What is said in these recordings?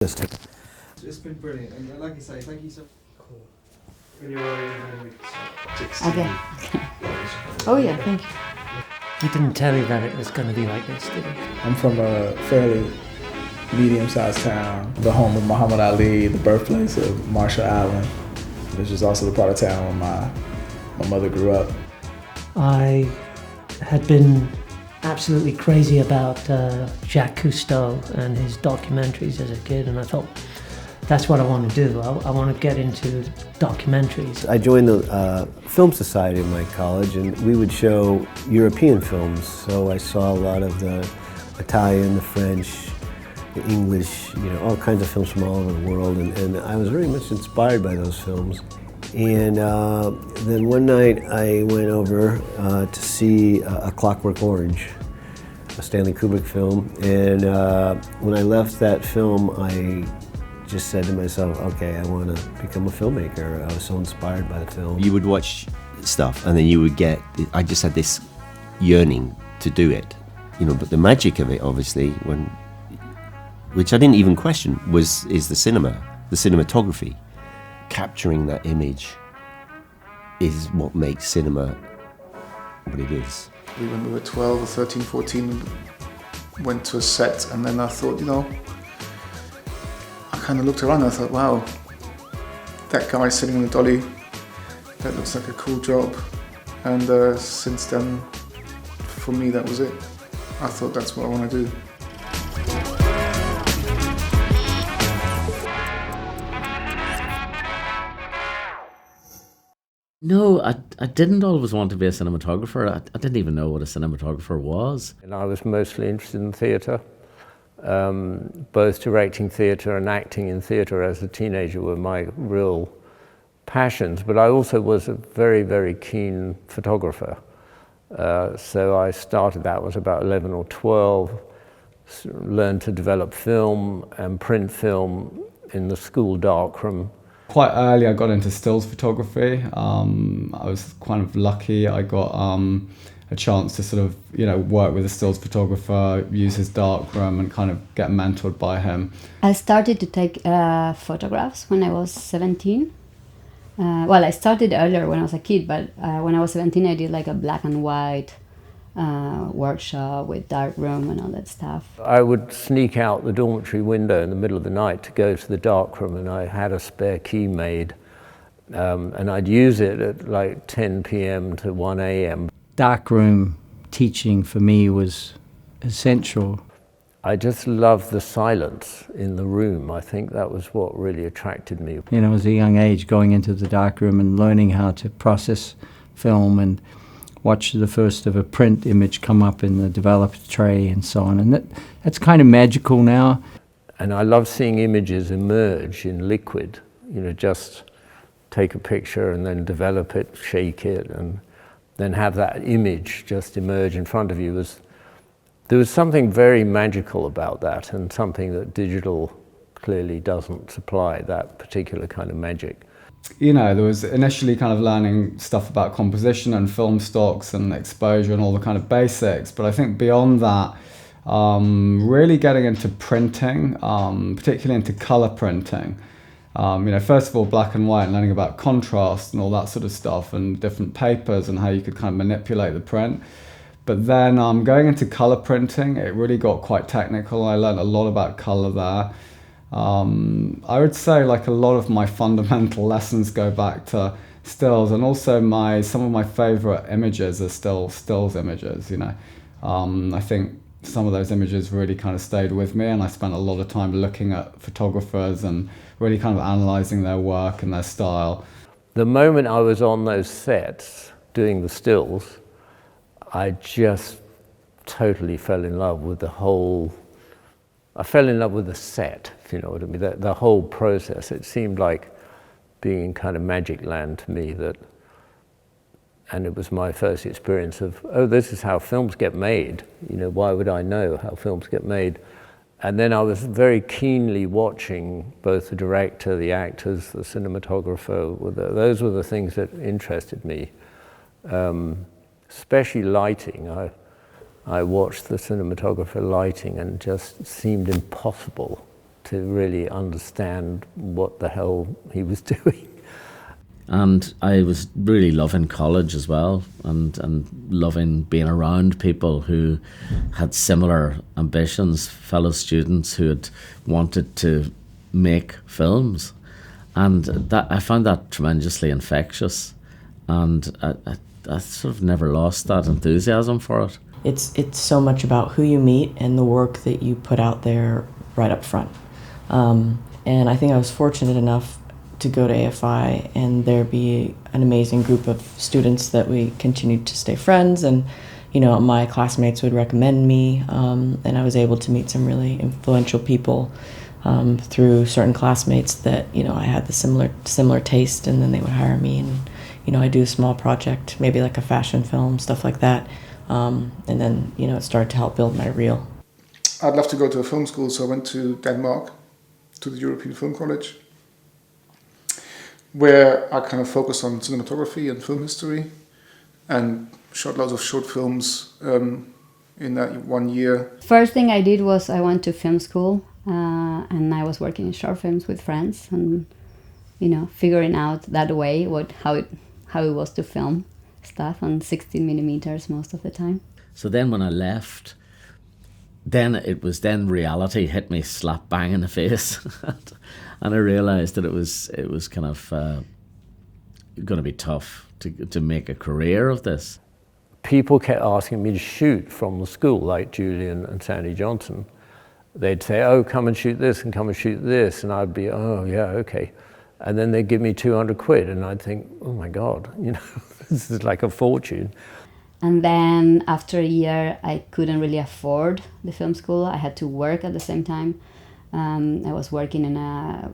It's been brilliant, and like I say, thank you so much. Cool. When you're ready, Okay. Oh yeah, thank you. He didn't tell you that it was going to be like this, did he? I'm from a fairly medium-sized town, the home of Muhammad Ali, the birthplace of Marshall Allen, which is also the part of town where my mother grew up. I had been absolutely crazy about Jacques Cousteau and his documentaries as a kid, and I thought, that's what I want to do. I want to get into documentaries. I joined the Film Society in my college, and we would show European films. So I saw a lot of the Italian, the French, the English, all kinds of films from all over the world. And I was very much inspired by those films. And then one night I went over to see A Clockwork Orange, a Stanley Kubrick film. And when I left that film, I just said to myself, okay, I want to become a filmmaker. I was so inspired by the film. You would watch stuff and then you would I just had this yearning to do it. But the magic of it, obviously, which I didn't even question, is the cinematography. Capturing that image is what makes cinema what it is. When we were 12 or 13, 14, went to a set, and then I thought, I kind of looked around and I thought, wow, that guy sitting on the dolly, that looks like a cool job. And since then, for me, that was it. I thought that's what I want to do. No, I didn't always want to be a cinematographer. I didn't even know what a cinematographer was. And I was mostly interested in theatre. Both directing theatre and acting in theatre as a teenager were my real passions, but I also was a very, very keen photographer. So I started that, was about 11 or 12, learned to develop film and print film in the school darkroom. Quite early I got into stills photography. I was kind of lucky. I got a chance to sort of, work with a stills photographer, use his darkroom and kind of get mentored by him. I started to take photographs when I was 17. Well, I started earlier when I was a kid, but when I was 17 I did like a black and white workshop with darkroom and all that stuff. I would sneak out the dormitory window in the middle of the night to go to the darkroom, and I had a spare key made, and I'd use it at like 10 p.m. to 1 a.m. Darkroom teaching for me was essential. I just loved the silence in the room. I think that was what really attracted me. As a young age, going into the darkroom and learning how to process film and watch the first of a print image come up in the developer tray and so on. And that's kind of magical now. And I love seeing images emerge in liquid, just take a picture and then develop it, shake it, and then have that image just emerge in front of you. There was something very magical about that, and something that digital clearly doesn't supply, that particular kind of magic. There was initially kind of learning stuff about composition and film stocks and exposure and all the kind of basics, but I think beyond that, really getting into printing, particularly into color printing. First of all, black and white, and learning about contrast and all that sort of stuff, and different papers and how you could kind of manipulate the print. But then going into color printing, it really got quite technical. I learned a lot about color there. I would say like a lot of my fundamental lessons go back to stills, and also some of my favorite images are still stills images. I think some of those images really kind of stayed with me, and I spent a lot of time looking at photographers and really kind of analyzing their work and their style. The moment I was on those sets doing the stills, I just totally fell in love with I fell in love with the set, if you know what I mean, the whole process. It seemed like being in kind of magic land to me, and it was my first experience of, this is how films get made. Why would I know how films get made? And then I was very keenly watching both the director, the actors, the cinematographer. Those were the things that interested me, especially lighting. I watched the cinematographer lighting, and it just seemed impossible to really understand what the hell he was doing. And I was really loving college as well, and loving being around people who had similar ambitions, fellow students who had wanted to make films. And that I found that tremendously infectious, and I sort of never lost that enthusiasm for it. It's so much about who you meet and the work that you put out there right up front. And I think I was fortunate enough to go to AFI and there be an amazing group of students that we continued to stay friends, and my classmates would recommend me, and I was able to meet some really influential people through certain classmates that I had the similar taste, and then they would hire me, and I do a small project, maybe like a fashion film, stuff like that, and then it started to help build my reel. I'd love to go to a film school, so I went to Denmark, to the European Film College, where I kind of focused on cinematography and film history, and shot lots of short films in that 1 year. First thing I did was I went to film school, and I was working in short films with friends, and figuring out that way how it was to film stuff on 16 millimeters most of the time. So then when I left, then reality hit me slap bang in the face. And I realised that it was kind of going to be tough to make a career of this. People kept asking me to shoot from the school, like Julian and Sandy Johnson. They'd say, "Oh, come and shoot this and come and shoot this," and I'd be, "Oh, yeah, okay." And then they'd give me 200 quid, and I'd think, "Oh my God, this is like a fortune." And then after a year, I couldn't really afford the film school. I had to work at the same time. I was working in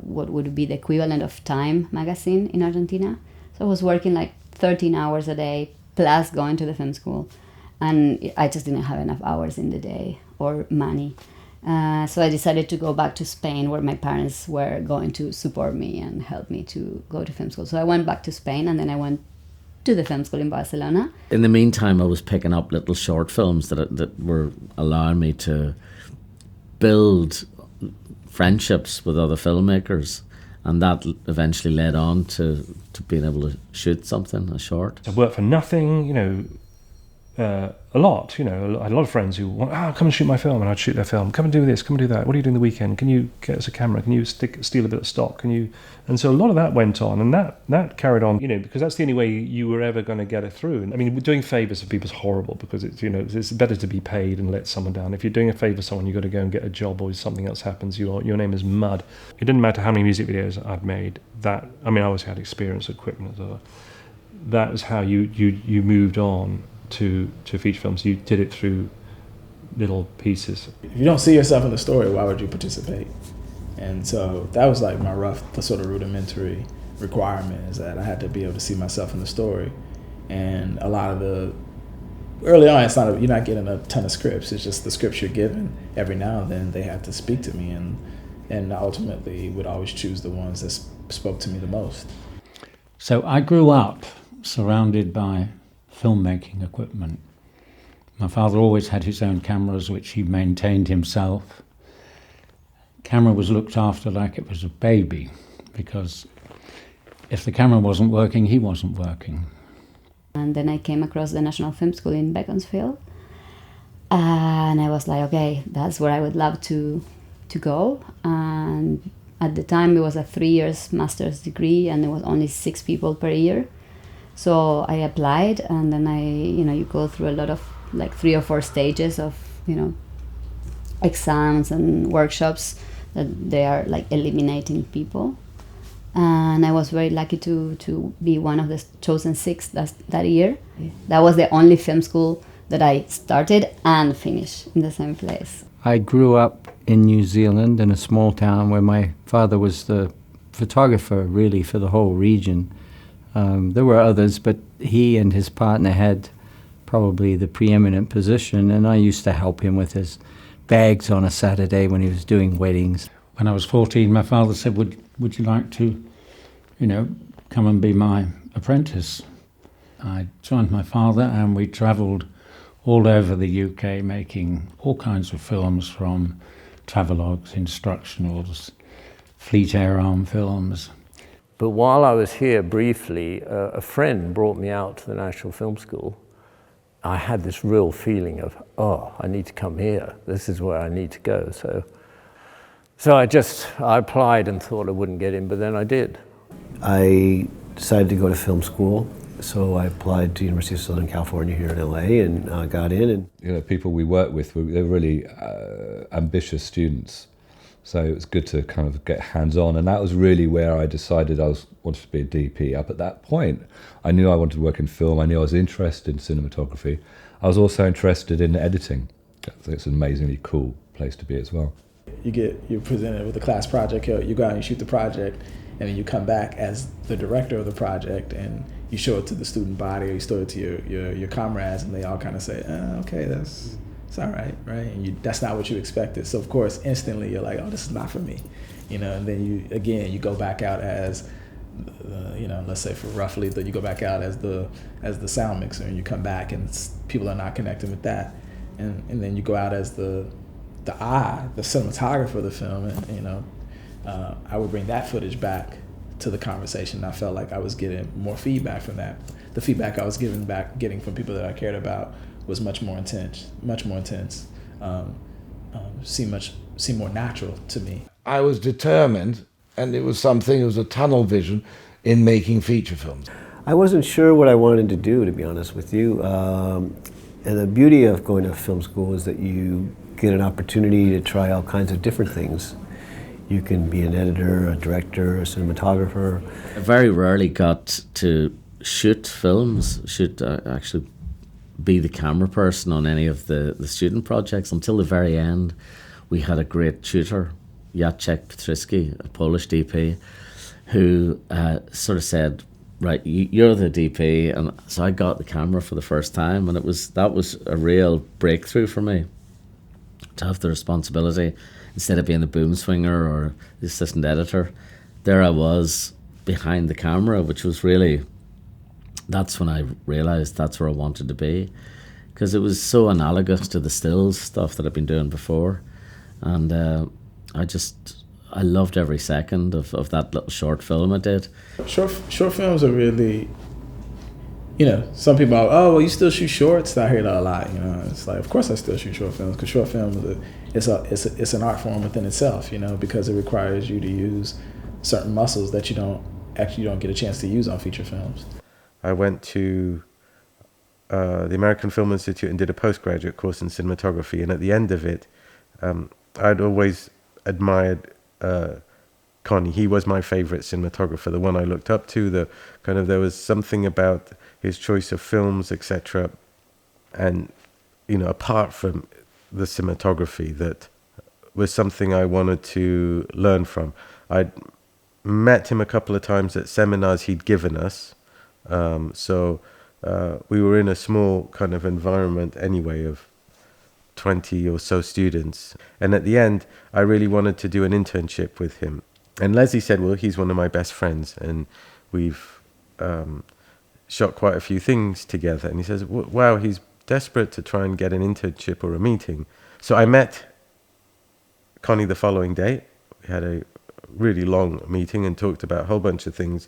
what would be the equivalent of Time magazine in Argentina. So I was working like 13 hours a day plus going to the film school. And I just didn't have enough hours in the day or money. So I decided to go back to Spain, where my parents were going to support me and help me to go to film school. So I went back to Spain, and then I went to the film school in Barcelona. In the meantime, I was picking up little short films that were allowing me to build friendships with other filmmakers, and that eventually led on to being able to shoot something, a short. I worked for nothing, a lot, I had a lot of friends who want, come and shoot my film, and I'd shoot their film. Come and do this, come and do that. What are you doing the weekend? Can you get us a camera? Can you steal a bit of stock? And so a lot of that went on, and that carried on, because that's the only way you were ever going to get it through. And I mean, doing favours for people is horrible, because it's better to be paid and let someone down. If you're doing a favour for someone, you've got to go and get a job, or something else happens, your name is mud. It didn't matter how many music videos I'd made. I always had experience, equipment, so that was how you moved on to feature films. You did it through little pieces. If you don't see yourself in the story, why would you participate? And so that was like the sort of rudimentary requirement, is that I had to be able to see myself in the story. And a lot of early on, you're not getting a ton of scripts. It's just the scripts you're given. Every now and then they have to speak to me, and ultimately would always choose the ones that spoke to me the most. So I grew up surrounded by filmmaking equipment. My father always had his own cameras, which he maintained himself. Camera was looked after like it was a baby, because if the camera wasn't working, he wasn't working. And then I came across the National Film School in Beaconsfield, and I was like, okay, that's where I would love to go. And at the time, it was a 3 years master's degree, and there was only 6 people per year. So I applied, and then you go through a lot of 3 or 4 stages of, exams and workshops that they are eliminating people. And I was very lucky to be one of the chosen 6 that year. That was the only film school that I started and finished in the same place. I grew up in New Zealand in a small town where my father was the photographer really for the whole region. There were others, but he and his partner had probably the preeminent position, and I used to help him with his bags on a Saturday when he was doing weddings. When I was 14, my father said, would you like to, come and be my apprentice? I joined my father, and we travelled all over the UK making all kinds of films, from travelogues, instructionals, fleet air arm films. But while I was here briefly, a friend brought me out to the National Film School. I had this real feeling of, oh, I need to come here. This is where I need to go. So I applied and thought I wouldn't get in, but then I did. I decided to go to film school, so I applied to University of Southern California here in LA and got in. And you know, people we worked with, they were really ambitious students, so it was good to kind of get hands-on, and that was really where I decided I wanted to be a DP. Up at that point, I knew I wanted to work in film. I knew I was interested in cinematography. I was also interested in editing. I think it's an amazingly cool place to be as well. You're presented with a class project. You go out and you shoot the project, and then you come back as the director of the project, and you show it to the student body, or you show it to your comrades, and they all kind of say, okay, it's all right, right? And that's not what you expected. So of course, instantly you're like, oh, this is not for me, you know. And then you go back out as, let's say for roughly, you go back out as the sound mixer, and you come back and people are not connecting with that, and then you go out as the cinematographer of the film, and I would bring that footage back to the conversation. I felt like I was getting more feedback from that. The feedback I was getting from people that I cared about was much more intense, seemed more natural to me. I was determined, and it was a tunnel vision in making feature films. I wasn't sure what I wanted to do, to be honest with you. And the beauty of going to film school is that you get an opportunity to try all kinds of different things. You can be an editor, a director, a cinematographer. I very rarely got to shoot films, actually be the camera person on any of the student projects until the very end. We had a great tutor, Jacek Petryski, a Polish DP, who sort of said, right, you're the DP, and so I got the camera for the first time, and that was a real breakthrough for me, to have the responsibility. Instead of being the boom swinger or the assistant editor, there I was behind the camera, which was really, that's when I realised that's where I wanted to be, because it was so analogous to the stills stuff that I've been doing before, and I loved every second of that little short film I did. Short films are really, some people are, oh, well, you still shoot shorts? I hear that a lot, It's like, of course I still shoot short films, because short films, it's an art form within itself, because it requires you to use certain muscles that you don't get a chance to use on feature films. I went to the American Film Institute and did a postgraduate course in cinematography, and at the end of it, I'd always admired Connie. He was my favorite cinematographer, the one I looked up to. There was something about his choice of films, etc., and apart from the cinematography, that was something I wanted to learn from. I'd met him a couple of times at seminars he'd given us, so we were in a small kind of environment anyway of 20 or so students, and at the end I really wanted to do an internship with him, and Leslie said, well, he's one of my best friends and we've shot quite a few things together, and he says, wow, he's desperate to try and get an internship or a meeting. So I met Connie the following day. We had a really long meeting and talked about a whole bunch of things.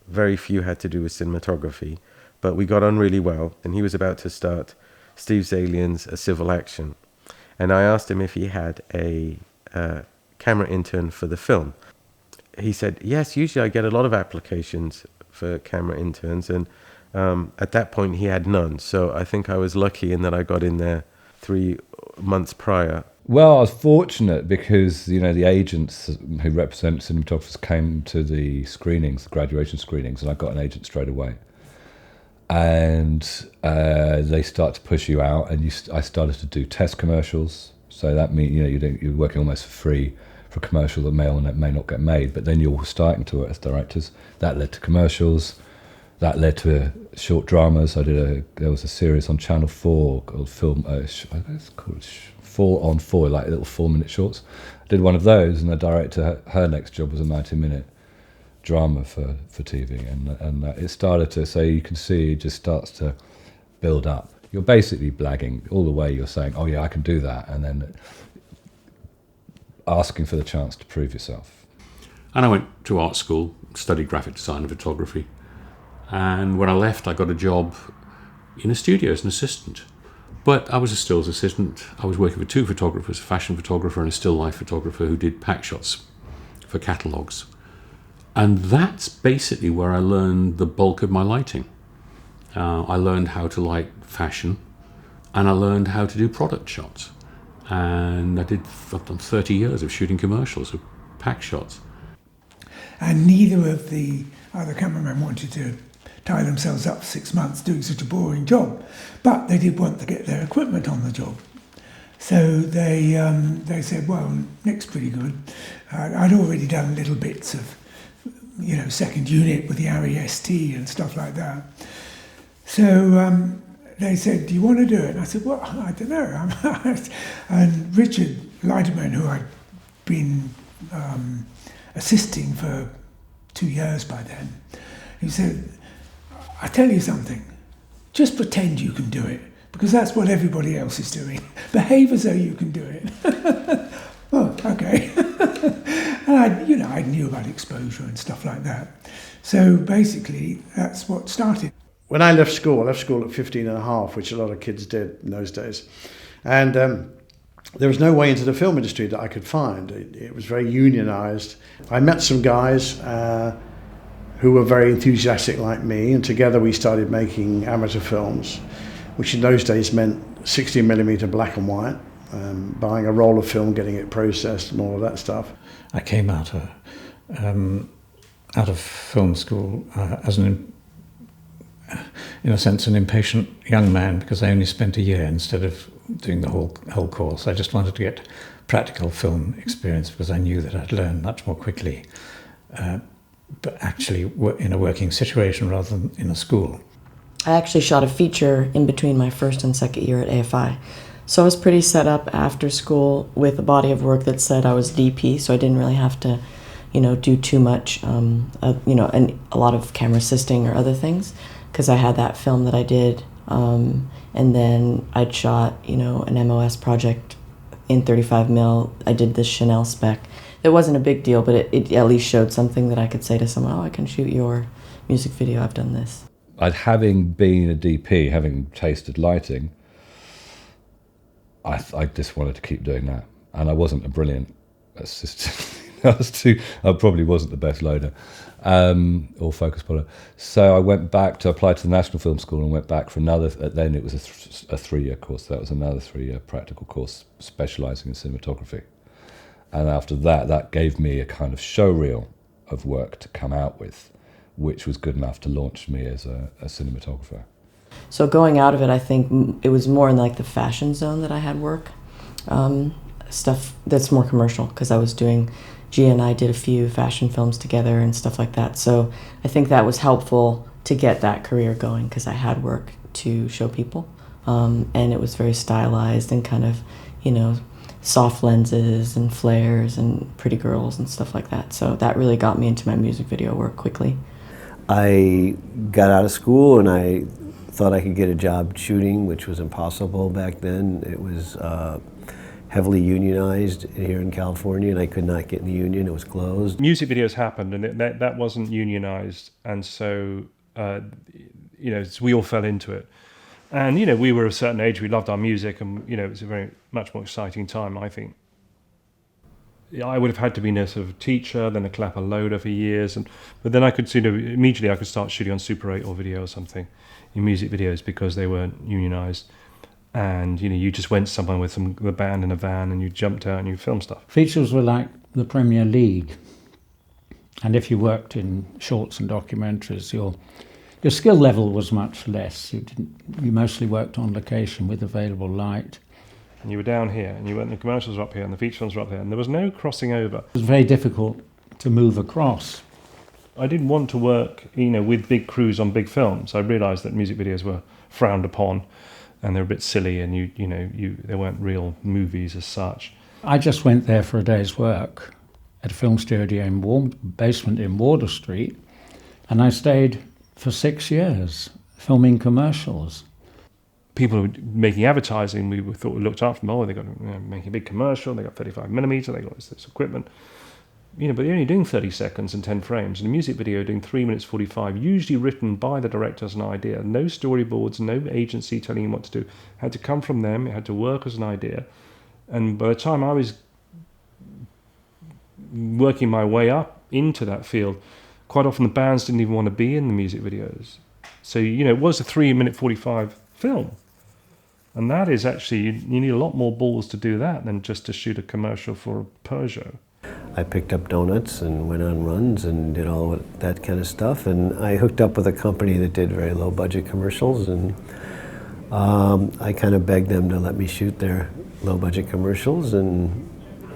Very few had to do with cinematography, but we got on really well, and he was about to start Steve's Aliens, A Civil Action, and I asked him if he had a camera intern for the film. He said, yes, usually I get a lot of applications for camera interns, and at that point he had none, so I think I was lucky in that I got in there 3 months prior. Well, I was fortunate because, the agents who represent cinematographers came to the screenings, the graduation screenings, and I got an agent straight away. And they start to push you out, and I started to do test commercials. So that means, you're working almost for free for a commercial that may or may not get made, but then you're starting to work as directors. That led to commercials. That led to short dramas. There was a series on Channel 4 called it's called 4 on 4, like little 4-minute shorts. I did one of those, and the director, her next job was a 90-minute drama for TV, and it started to, so you can see it just starts to build up. You're basically blagging all the way. You're saying, oh yeah, I can do that, and then asking for the chance to prove yourself. And I went to art school, studied graphic design and photography. And when I left, I got a job in a studio as an assistant. But I was a stills assistant. I was working with two photographers, a fashion photographer and a still life photographer who did pack shots for catalogues. And that's basically where I learned the bulk of my lighting. I learned how to light fashion, and I learned how to do product shots. And I've done 30 years of shooting commercials of pack shots. And neither of the other cameramen wanted to tie themselves up for 6 months doing such a boring job, but they did want to get their equipment on the job. So they said, well, Nick's pretty good. I'd already done little bits of, second unit with the Arri ST and stuff like that. So they said, do you want to do it? And I said, well, I don't know. And Richard Leiterman, who I'd been assisting for 2 years by then, he said, I tell you something, just pretend you can do it, because that's what everybody else is doing. Behave as though you can do it. Oh, okay. And I knew about exposure and stuff like that. So basically, that's what started. When I left school at 15 and a half, which a lot of kids did in those days. And there was no way into the film industry that I could find. It was very unionized. I met some guys who were very enthusiastic like me, and together we started making amateur films, which in those days meant 16mm black and white, buying a roll of film, getting it processed and all of that stuff. I came out of film school as in a sense, an impatient young man, because I only spent a year instead of doing the whole course. I just wanted to get practical film experience because I knew that I'd learn much more quickly, but actually in a working situation rather than in a school. I actually shot a feature in between my first and second year at AFI. So I was pretty set up after school with a body of work that said I was DP, so I didn't really have to, do too much, and a lot of camera assisting or other things, because I had that film that I did, and then I'd shot, an MOS project in 35mm. I did this Chanel spec. It wasn't a big deal, but it at least showed something that I could say to someone, oh, I can shoot your music video, I've done this. Having been a DP, having tasted lighting, I just wanted to keep doing that. And I wasn't a brilliant assistant. I probably wasn't the best loader or focus puller. So I went back to apply to the National Film School and went back for another, then it was a 3-year course. That was another 3-year practical course specialising in cinematography. And after that, that gave me a kind of show reel of work to come out with, which was good enough to launch me as a cinematographer. So going out of it, I think it was more in like the fashion zone that I had work. Stuff that's more commercial, because I was doing, Gia and I did a few fashion films together and stuff like that. So I think that was helpful to get that career going, because I had work to show people. And it was very stylized and kind of, soft lenses and flares and pretty girls and stuff like that. So that really got me into my music video work quickly. I got out of school and I thought I could get a job shooting, which was impossible back then. It was heavily unionized here in California, and I could not get in the union. It was closed. Music videos happened, and that wasn't unionized, and so we all fell into it. And we were a certain age, we loved our music, and it was a very much more exciting time, I think. I would have had to be a sort of teacher, then a clapper loader for years, but then I could immediately I could start shooting on Super 8 or video or something in music videos, because they weren't unionized. And you just went somewhere with the band in a van and you jumped out and you filmed stuff. Features were like the Premier League, and if you worked in shorts and documentaries, your skill level was much less. You mostly worked on location with available light. And you were down here, and the commercials were up here, and the feature films were up there, and there was no crossing over. It was very difficult to move across. I didn't want to work, with big crews on big films. I realised that music videos were frowned upon, and they're a bit silly, and they weren't real movies as such. I just went there for a day's work at a film studio basement in Wardour Street, and I stayed for 6 years filming commercials. people who were making advertising, we thought we looked after them. Oh, they got making a big commercial. They got 35mm. They got this equipment. But they're only doing 30 seconds and 10 frames. In a music video, doing 3 minutes 45, usually written by the director as an idea. No storyboards, no agency telling him what to do. It had to come from them. It had to work as an idea. And by the time I was working my way up into that field, quite often the bands didn't even want to be in the music videos. So, it was a 3 minute 45 film. And that is actually, you need a lot more balls to do that than just to shoot a commercial for a Peugeot. I picked up donuts and went on runs and did all that kind of stuff. And I hooked up with a company that did very low budget commercials, and I kind of begged them to let me shoot their low budget commercials, and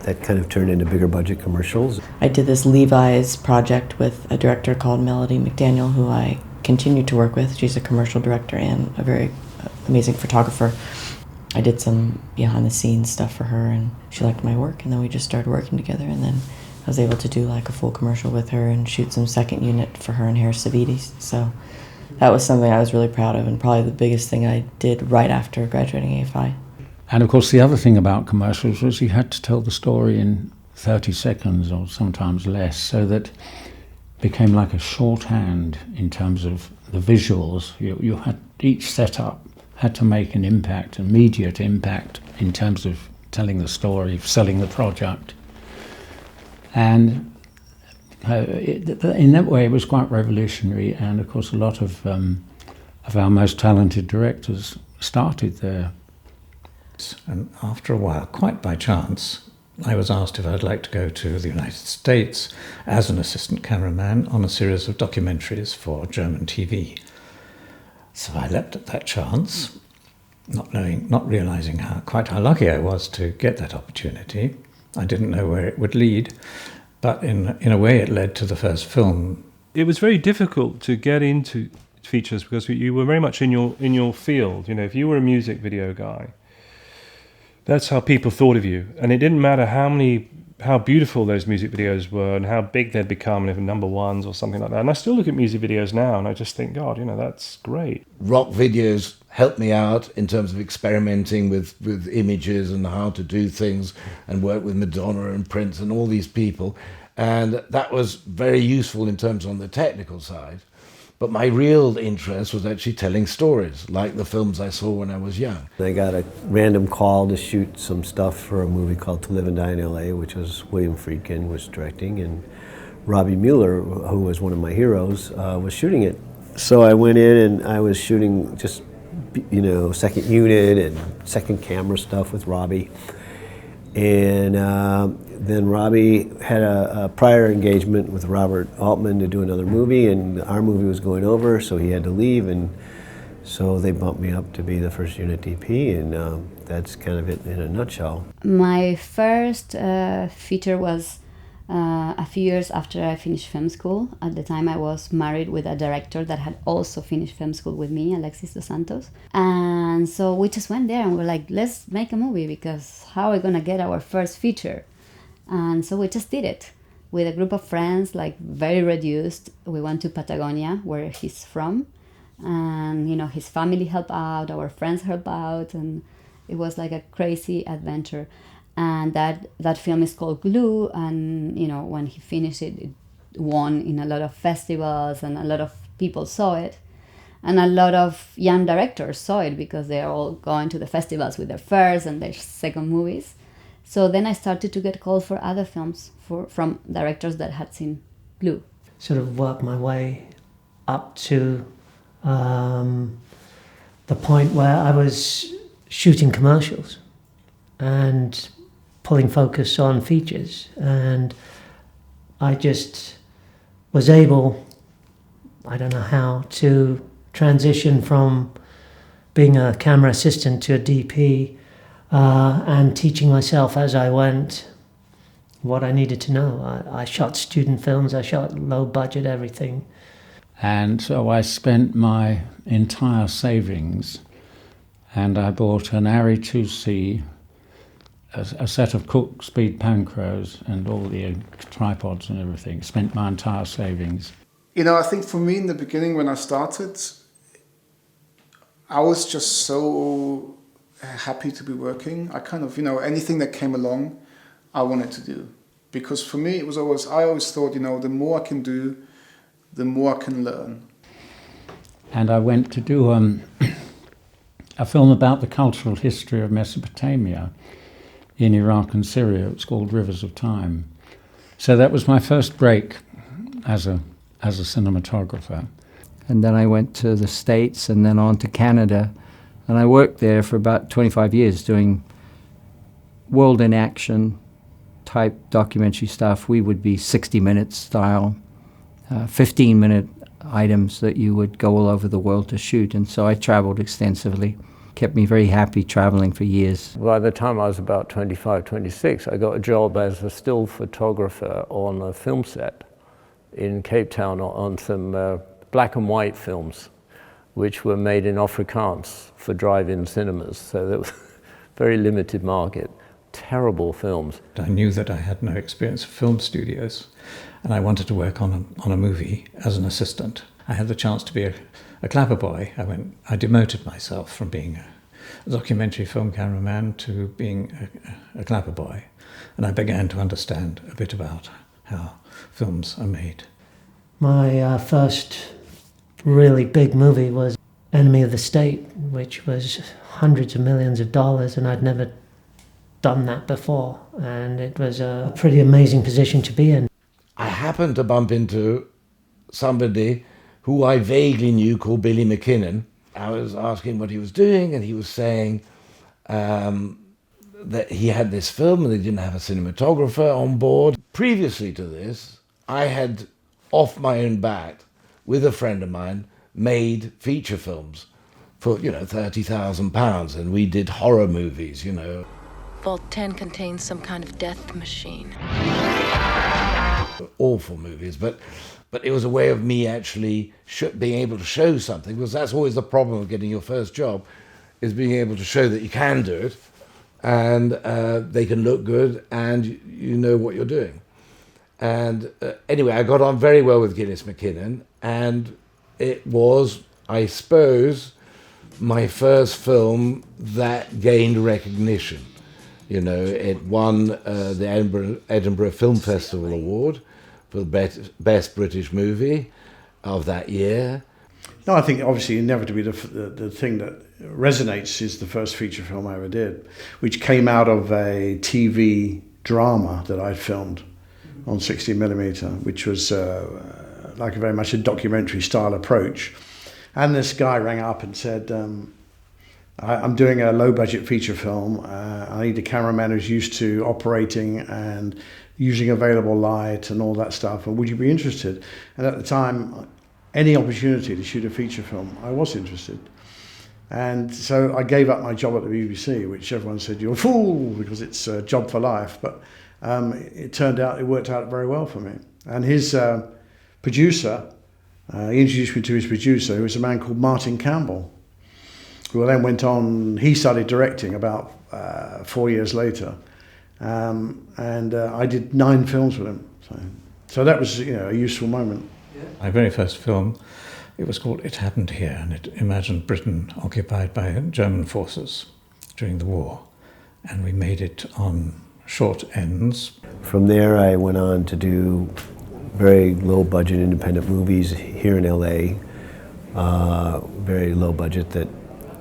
that kind of turned into bigger budget commercials. I did this Levi's project with a director called Melody McDaniel, who I continue to work with. She's a commercial director and a very amazing photographer. I did some behind the scenes stuff for her, and she liked my work, and then we just started working together, and then I was able to do like a full commercial with her and shoot some second unit for her and Harris Savides. So that was something I was really proud of, and probably the biggest thing I did right after graduating AFI. And of course the other thing about commercials was you had to tell the story in 30 seconds or sometimes less, so that it became like a shorthand in terms of the visuals. You had each setup had to make an impact, immediate impact in terms of telling the story, selling the project. And in that way it was quite revolutionary, and of course a lot of our most talented directors started there. And after a while, quite by chance, I was asked if I'd like to go to the United States as an assistant cameraman on a series of documentaries for German TV. So I leapt at that chance, not realizing quite how lucky I was to get that opportunity. I didn't know where it would lead, but in a way it led to the first film. It was very difficult to get into features because you were very much in your field. If you were a music video guy, that's how people thought of you, and it didn't matter how beautiful those music videos were and how big they'd become, if number ones or something like that. And I still look at music videos now and I just think, God, that's great. Rock videos helped me out in terms of experimenting with images and how to do things, and work with Madonna and Prince and all these people. And that was very useful in terms on the technical side. But my real interest was actually telling stories, like the films I saw when I was young. I got a random call to shoot some stuff for a movie called To Live and Die in L.A., which was William Friedkin was directing, and Robbie Mueller, who was one of my heroes, was shooting it. So I went in and I was shooting just, second unit and second camera stuff with Robbie. And then Robbie had a prior engagement with Robert Altman to do another movie, and our movie was going over, so he had to leave, and so they bumped me up to be the first unit DP, and that's kind of it in a nutshell. My first feature was a few years after I finished film school. At the time I was married with a director that had also finished film school with me, Alexis Dos Santos. And so we just went there and we're like, let's make a movie, because how are we gonna get our first feature? And so we just did it with a group of friends, like very reduced. We went to Patagonia, where he's from, and his family helped out, our friends helped out, and it was like a crazy adventure. And that film is called Glue, and when he finished it, it won in a lot of festivals, and a lot of people saw it, and a lot of young directors saw it because they're all going to the festivals with their first and their second movies. So then I started to get called for other films from directors that had seen Glue. Sort of worked my way up to the point where I was shooting commercials and pulling focus on features, and I just was able, I don't know how, to transition from being a camera assistant to a DP, and teaching myself as I went what I needed to know. I shot student films, I shot low budget everything. And so I spent my entire savings, and I bought an Arri 2C, a set of Cooke speed Pancros and all the tripods and everything. Spent my entire savings. I think for me in the beginning when I started, I was just so happy to be working. I kind of, anything that came along, I wanted to do. Because for me, I always thought, the more I can do, the more I can learn. And I went to do a film about the cultural history of Mesopotamia in Iraq and Syria. It's called Rivers of Time. So that was my first break as a cinematographer. And then I went to the States and then on to Canada. And I worked there for about 25 years doing world in action type documentary stuff. We would be 60-minute style, 15-minute items that you would go all over the world to shoot. And so I traveled extensively. Kept me very happy traveling for years. By the time I was about 25, 26, I got a job as a still photographer on a film set in Cape Town on some black and white films, which were made in Afrikaans for drive-in cinemas. So that was a very limited market. Terrible films. I knew that I had no experience of film studios, and I wanted to work on a movie as an assistant. I had the chance to be a clapper boy. I demoted myself from being a documentary film cameraman to being a clapper boy, and I began to understand a bit about how films are made. My first really big movie was Enemy of the State, which was hundreds of millions of dollars, and I'd never done that before, and it was a pretty amazing position to be in. I happened to bump into somebody who I vaguely knew called Billy McKinnon. I was asking what he was doing, and he was saying that he had this film and they didn't have a cinematographer on board. Previously to this, I had, off my own bat, with a friend of mine, made feature films for, £30,000, and we did horror movies, Vault 10 contains some kind of death machine. Awful movies, but it was a way of me actually being able to show something, because that's always the problem of getting your first job, is being able to show that you can do it, and they can look good, and you know what you're doing. And anyway, I got on very well with Guinness McKinnon, and it was, I suppose, my first film that gained recognition. It won the Edinburgh Film Festival Award for the best British movie of that year. No, I think obviously inevitably the thing that resonates is the first feature film I ever did, which came out of a TV drama that I filmed on 16mm, which was like very much a documentary style approach. And this guy rang up and said, I'm doing a low-budget feature film. I need a cameraman who's used to operating and using available light and all that stuff. And would you be interested? And at the time, any opportunity to shoot a feature film, I was interested. And so I gave up my job at the BBC, which everyone said, you're a fool, because it's a job for life. But it turned out, it worked out very well for me. And his producer, he introduced me to his producer, who was a man called Martin Campbell, who then went on, he started directing about 4 years later. And I did 9 films with him. So that was, a useful moment. My very first film, it was called It Happened Here, and it imagined Britain occupied by German forces during the war. And we made it on short ends. From there, I went on to do very low-budget independent movies here in LA. Very low budget that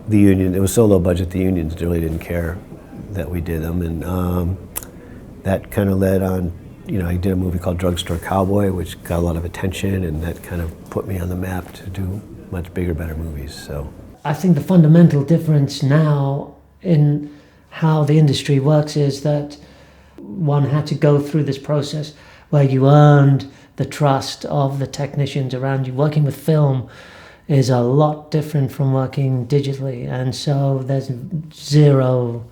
the union, it was so low budget the unions really didn't care that we did them, and that kind of led on, I did a movie called Drugstore Cowboy, which got a lot of attention, and that kind of put me on the map to do much bigger, better movies. So I think the fundamental difference now in how the industry works is that one had to go through this process where you earned the trust of the technicians around you. Working with film is a lot different from working digitally, and so there's zero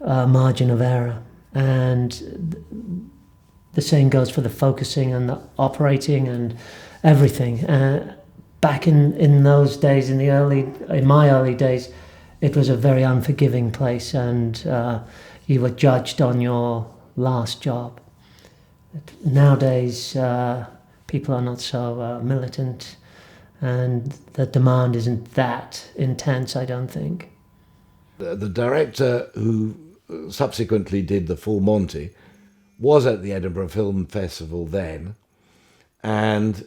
margin of error. And the same goes for the focusing and the operating and everything. Back in those days, in my early days, it was a very unforgiving place, and you were judged on your last job. Nowadays, people are not so militant, and the demand isn't that intense, I don't think. The director who subsequently did the Full Monty was at the Edinburgh Film Festival then, and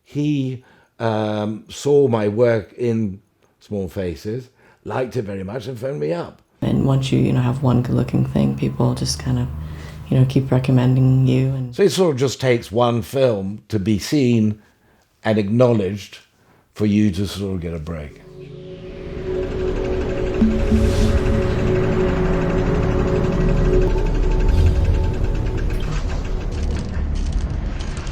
he saw my work in Small Faces, liked it very much, and phoned me up. And once you have one good-looking thing, people just kind of keep recommending you. And so it sort of just takes one film to be seen and acknowledged for you to sort of get a break.